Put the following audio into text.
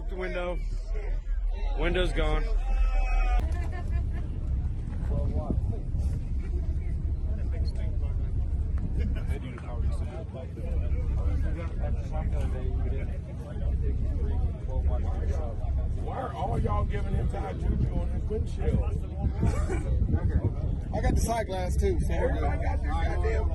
broke the window. Window's gone. Why are all y'all giving him time juju on his windshield? I got the side glass too. So Everybody got this goddamn